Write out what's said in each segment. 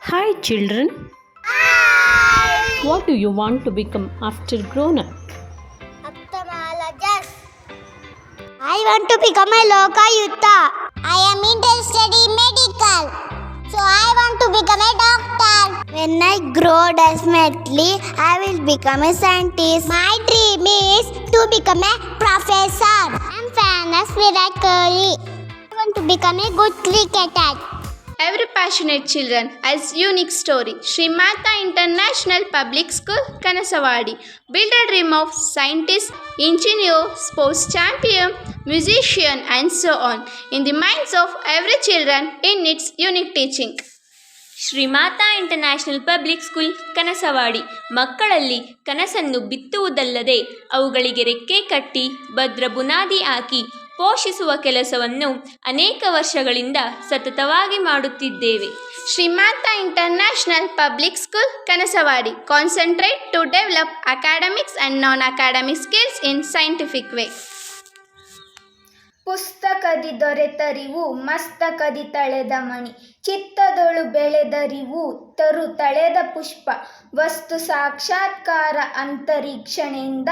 Hi children, Hi. what do you want to become after grown up? Ophthalmologist. I want to become a Lokayuta. I am interested in medical. So I want to become a doctor. When I grow, definitely I will become a scientist. My dream is to become a professor. I am fan of Virat Kohli. I want to become a good cricketer. Every passionate children has unique story. Sri Mata International Public School, Kanasawadi. Build a dream of scientist, engineer, sports champion, musician and so on in the minds of every children in its unique teaching. Shrimata international public school Kanasawadi ಮಕ್ಕಳಲ್ಲಿ ಕನಸನ್ನು ಬಿತ್ತುವುದಲ್ಲದೆ ಅವುಗಳಿಗೆ ರೆಕ್ಕೆ ಕಟ್ಟಿ ಭದ್ರ ಬುನಾದಿ ಹಾಕಿ ಪೋಷಿಸುವ ಕೆಲಸವನ್ನು ಅನೇಕ ವರ್ಷಗಳಿಂದ ಸತತವಾಗಿ ಮಾಡುತ್ತಿದ್ದೇವೆ. Sri Mata International Public School, Kanasawadi. Concentrate to develop academics and non-academic skills in scientific way. ಪುಸ್ತಕದಿ ದೊರೆತರಿವು ಮಸ್ತಕದಿ ತಳೆದ ಮಣಿ, ಚಿತ್ತದೊಳು ಬೆಳೆದರಿವು ತರು ತಳೆದ ಪುಷ್ಪ, ವಸ್ತು ಸಾಕ್ಷಾತ್ಕಾರ ಅಂತರೀಕ್ಷಣೆಯಿಂದ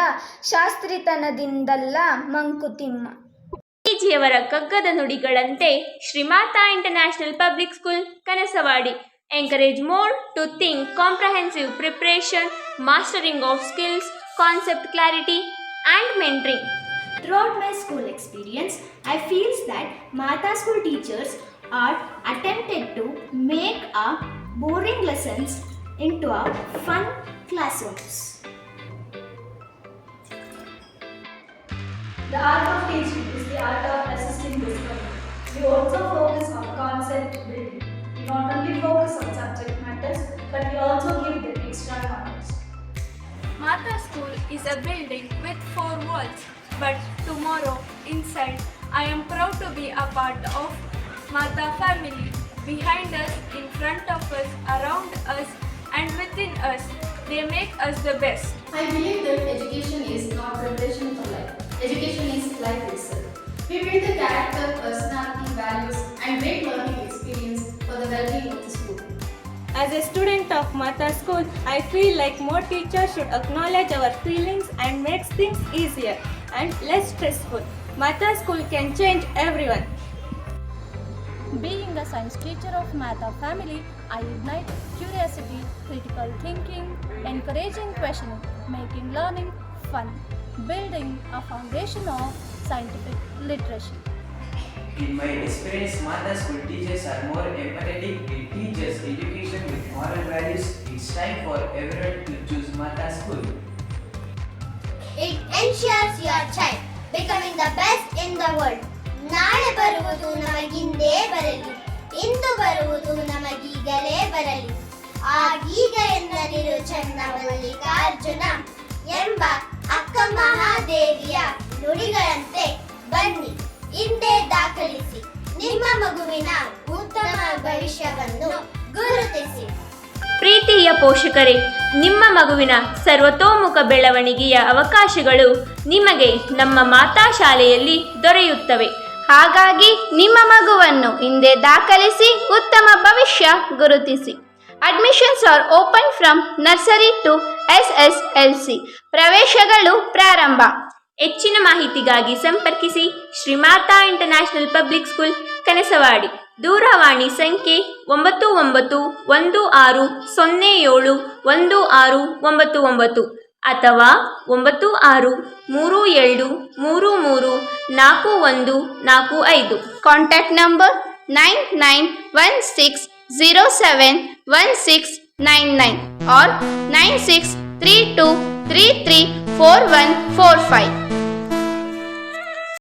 ಶಾಸ್ತ್ರಿತನದಿಂದಲ್ಲ ಮಂಕುತಿಮ್ಮ. ಜಿಯವರ ಕಗ್ಗದ ನುಡಿಗಳಂತೆ Shrimata international public school Kanasawadi encourage more to think comprehensive preparation, mastering of skills, concept clarity and mentoring. Throughout my school experience, I feel that Mata school teachers are attempted to make our boring lessons into a fun classrooms. The art of teaching is the art of assisting discovery. We also focus on concept building. We not only focus on subject matters, but we also give them extra knowledge. Mata School is a building with 4 walls, but tomorrow inside I am proud to be a part of Mata family. Behind us, in front of us, around us and within us, they make us the best. I believe that education is not preparation for life. Education is life itself. We build the character, personality, values and great learning experience for the well-being of the school. As a student of Mata School, I feel like more teachers should acknowledge our feelings and make things easier and less stressful. Mata School can change everyone. Being a science teacher of Mata family, I ignite curiosity, critical thinking, encouraging questioning, making learning fun, building a foundation of scientific literacy. In my experience, Mata school teachers are more empathetic. It teaches education with moral values. It's time for everyone to choose Mata school. It ensures your child becoming the best in the world. ನಾಳೆ ಬರುವುದು ನಮಗಿಂದೇ ಬರಲಿ, ಇಂದು ಬರುವುದು ನಮಗೀಗಲೇ ಬರಲಿ, ಆಗೀಗ ಎಂದರಿರು ಚನ್ನ ಮಲ್ಲಿಕಾರ್ಜುನ ಎಂಬ ಅಕ್ಕ ಮಹಾದೇವಿಯ ನುಡಿಗಳಂತೆ ಬನ್ನಿ ಇಂದೇ ದಾಖಲಿಸಿ ನಿಮ್ಮ ಮಗುವಿನ ಉತ್ತಮ ಭವಿಷ್ಯವನ್ನು ಗುರುತಿಸಿ. ಪ್ರೀತಿಯ ಪೋಷಕರೇ, ನಿಮ್ಮ ಮಗುವಿನ ಸರ್ವತೋಮುಖ ಬೆಳವಣಿಗೆಯ ಅವಕಾಶಗಳು ನಿಮಗೆ ನಮ್ಮ ಮಾತಾ ಶಾಲೆಯಲ್ಲಿ ದೊರೆಯುತ್ತವೆ. ಹಾಗಾಗಿ ನಿಮ್ಮ ಮಗುವನ್ನು ಹಿಂದೆ ದಾಖಲಿಸಿ ಉತ್ತಮ ಭವಿಷ್ಯ ಗುರುತಿಸಿ. Admissions are open from nursery to SSLC. ಪ್ರವೇಶಗಳು ಪ್ರಾರಂಭ. ಹೆಚ್ಚಿನ ಮಾಹಿತಿಗಾಗಿ ಸಂಪರ್ಕಿಸಿ Shrimata international public school Kanasavadi. ದೂರವಾಣಿ ಸಂಖ್ಯೆ 9910701699 ಅಥವಾ 9637334145. Contact number 9916071699 or 9632334145.